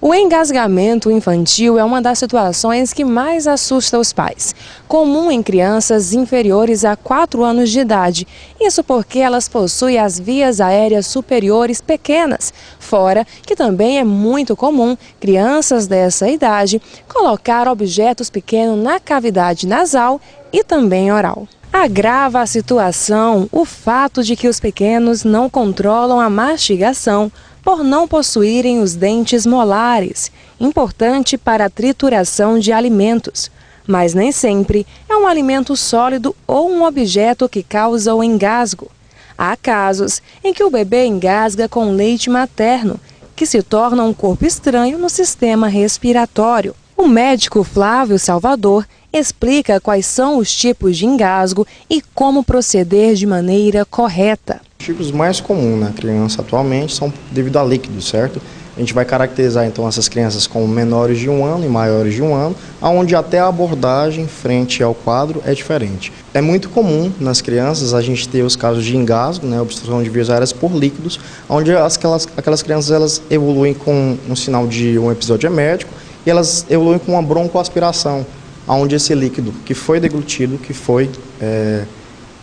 O engasgamento infantil é uma das situações que mais assusta os pais, comum em crianças inferiores a 4 anos de idade. Isso porque elas possuem as vias aéreas superiores pequenas, fora que também é muito comum crianças dessa idade colocar objetos pequenos na cavidade nasal e também oral. Agrava a situação o fato de que os pequenos não controlam a mastigação por não possuírem os dentes molares, importante para a trituração de alimentos. Mas nem sempre é um alimento sólido ou um objeto que causa o engasgo. Há casos em que o bebê engasga com leite materno, que se torna um corpo estranho no sistema respiratório. O médico Flávio Salvador explica quais são os tipos de engasgo e como proceder de maneira correta. Os tipos mais comuns na criança atualmente são devido a líquidos, certo? A gente vai caracterizar então essas crianças como menores de 1 ano e maiores de 1 ano, onde até a abordagem frente ao quadro é diferente. É muito comum nas crianças a gente ter os casos de engasgo, obstrução de vias aéreas por líquidos, onde aquelas crianças elas evoluem com um sinal de um episódio emético e elas evoluem com uma broncoaspiração, onde esse líquido que foi deglutido, que foi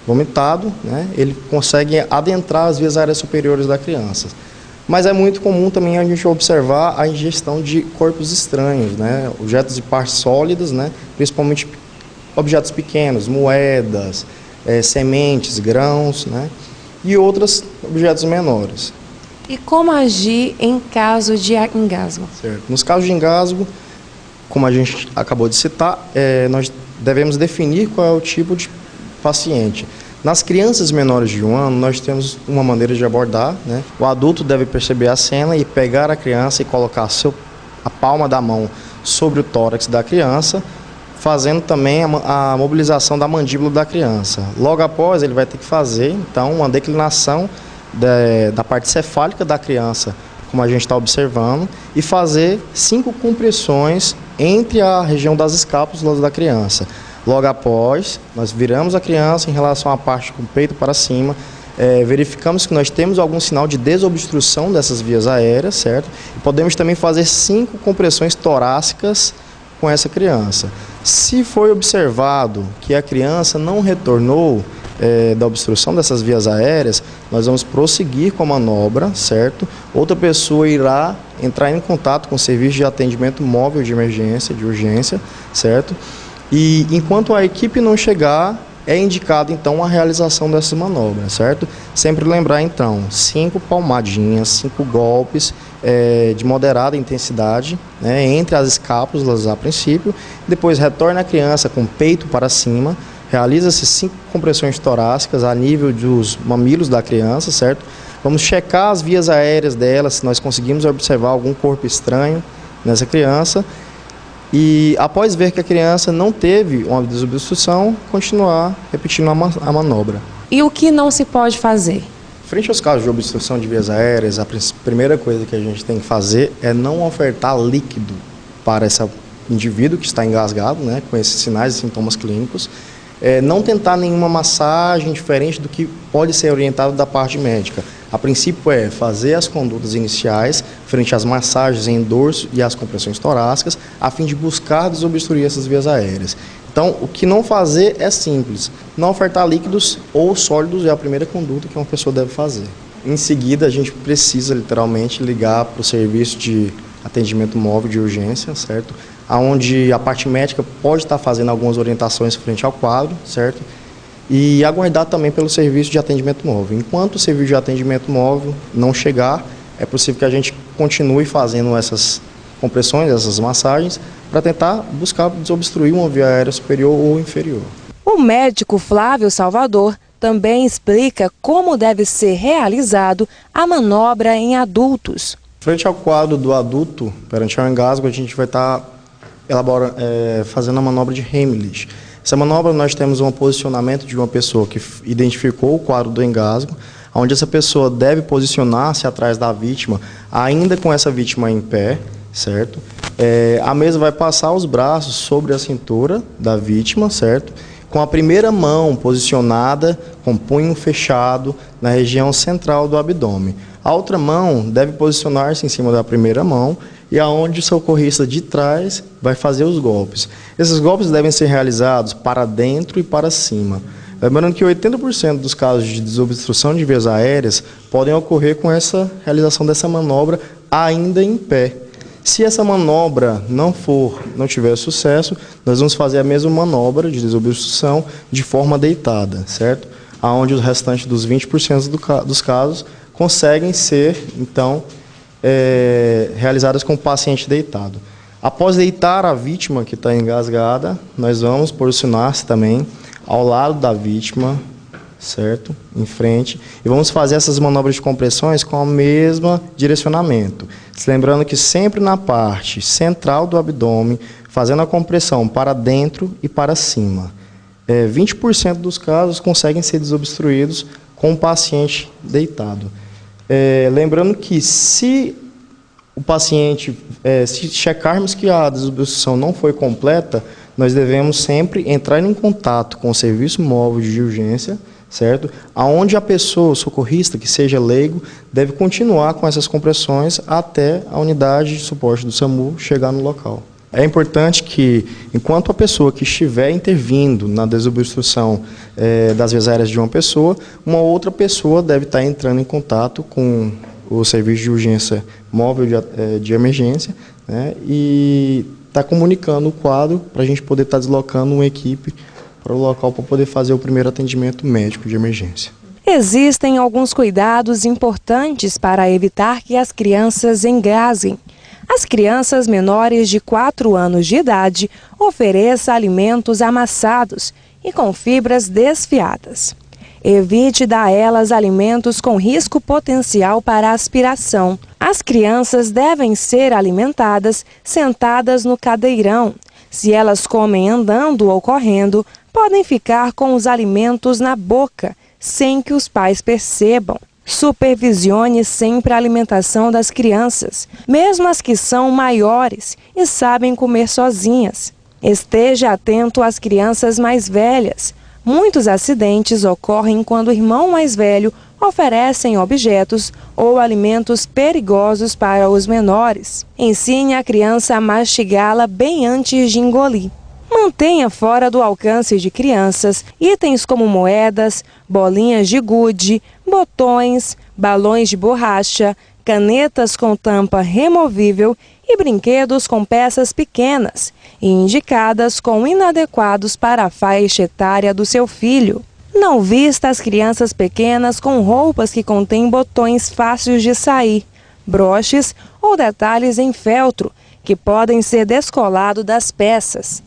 vomitado, ele consegue adentrar as vias aéreas superiores da criança. Mas é muito comum também a gente observar a ingestão de corpos estranhos, objetos de partes sólidas, principalmente objetos pequenos, moedas, sementes, grãos, e outros objetos menores. E como agir em caso de engasgo? Certo. Nos casos de engasgo, como a gente acabou de citar, nós devemos definir qual é o tipo de paciente. Nas crianças menores de 1 ano, nós temos uma maneira de abordar. O adulto deve perceber a cena e pegar a criança e colocar a palma da mão sobre o tórax da criança, fazendo também a mobilização da mandíbula da criança. Logo após, ele vai ter que fazer, então, uma declinação da parte cefálica da criança, como a gente está observando, e fazer 5 compressões entre a região das escápulas da criança. Logo após, nós viramos a criança em relação à parte com o peito para cima, verificamos que nós temos algum sinal de desobstrução dessas vias aéreas, certo? E podemos também fazer 5 compressões torácicas com essa criança. Se foi observado que a criança não retornou da obstrução dessas vias aéreas, nós vamos prosseguir com a manobra, certo? Outra pessoa irá entrar em contato com o serviço de atendimento móvel de emergência, de urgência, certo? E enquanto a equipe não chegar, é indicado então a realização dessa manobra, certo? Sempre lembrar então, 5 palmadinhas, 5 golpes de moderada intensidade, entre as escápulas a princípio, depois retorna a criança com o peito para cima, realiza-se 5 compressões torácicas a nível dos mamilos da criança, certo? Vamos checar as vias aéreas dela, se nós conseguimos observar algum corpo estranho nessa criança. E após ver que a criança não teve uma desobstrução, continuar repetindo a manobra. E o que não se pode fazer? Frente aos casos de obstrução de vias aéreas, a primeira coisa que a gente tem que fazer é não ofertar líquido para esse indivíduo que está engasgado, com esses sinais e sintomas clínicos. Não tentar nenhuma massagem diferente do que pode ser orientado da parte médica. A princípio é fazer as condutas iniciais frente às massagens em dorso e às compressões torácicas, a fim de buscar desobstruir essas vias aéreas. Então, o que não fazer é simples. Não ofertar líquidos ou sólidos é a primeira conduta que uma pessoa deve fazer. Em seguida, a gente precisa literalmente ligar para o serviço de atendimento móvel de urgência, certo? Onde a parte médica pode estar fazendo algumas orientações frente ao quadro, certo? E aguardar também pelo serviço de atendimento móvel. Enquanto o serviço de atendimento móvel não chegar, é possível que a gente continue fazendo essas compressões, essas massagens, para tentar buscar desobstruir uma via aérea superior ou inferior. O médico Flávio Salvador também explica como deve ser realizado a manobra em adultos. Frente ao quadro do adulto, perante ao engasgo, a gente vai estar fazendo a manobra de Heimlich. Essa manobra nós temos um posicionamento de uma pessoa que identificou o quadro do engasgo, onde essa pessoa deve posicionar-se atrás da vítima, ainda com essa vítima em pé, certo? A mesa vai passar os braços sobre a cintura da vítima, certo? Com a primeira mão posicionada com punho fechado na região central do abdômen. A outra mão deve posicionar-se em cima da primeira mão e aonde o socorrista de trás vai fazer os golpes. Esses golpes devem ser realizados para dentro e para cima. Lembrando que 80% dos casos de desobstrução de vias aéreas podem ocorrer com essa realização dessa manobra ainda em pé. Se essa manobra não tiver sucesso, nós vamos fazer a mesma manobra de desobstrução de forma deitada, certo? Aonde os restantes dos 20% dos casos conseguem ser, então, realizadas com o paciente deitado. Após deitar a vítima que está engasgada, nós vamos posicionar-se também ao lado da vítima, certo? Em frente. E vamos fazer essas manobras de compressões com o mesmo direcionamento. Se lembrando que sempre na parte central do abdômen, fazendo a compressão para dentro e para cima. 20% dos casos conseguem ser desobstruídos com o paciente deitado. Lembrando que se o paciente, se checarmos que a desobstrução não foi completa, nós devemos sempre entrar em contato com o serviço móvel de urgência, certo? Aonde a pessoa, o socorrista, que seja leigo, deve continuar com essas compressões até a unidade de suporte do SAMU chegar no local. É importante que, enquanto a pessoa que estiver intervindo na desobstrução das vias aéreas de uma pessoa, uma outra pessoa deve estar entrando em contato com o serviço de urgência móvel de emergência, né, e está comunicando o quadro para a gente poder estar deslocando uma equipe para o local para poder fazer o primeiro atendimento médico de emergência. Existem alguns cuidados importantes para evitar que as crianças engasguem. As crianças menores de 4 anos de idade ofereça alimentos amassados e com fibras desfiadas. Evite dar a elas alimentos com risco potencial para aspiração. As crianças devem ser alimentadas sentadas no cadeirão. Se elas comem andando ou correndo, podem ficar com os alimentos na boca, sem que os pais percebam. Supervisione sempre a alimentação das crianças, mesmo as que são maiores e sabem comer sozinhas. Esteja atento às crianças mais velhas. Muitos acidentes ocorrem quando o irmão mais velho oferecem objetos ou alimentos perigosos para os menores. Ensine a criança a mastigá-la bem antes de engolir. Mantenha fora do alcance de crianças itens como moedas, bolinhas de gude, botões, balões de borracha, canetas com tampa removível e brinquedos com peças pequenas e indicadas como inadequados para a faixa etária do seu filho. Não vista as crianças pequenas com roupas que contêm botões fáceis de sair, broches ou detalhes em feltro que podem ser descolados das peças.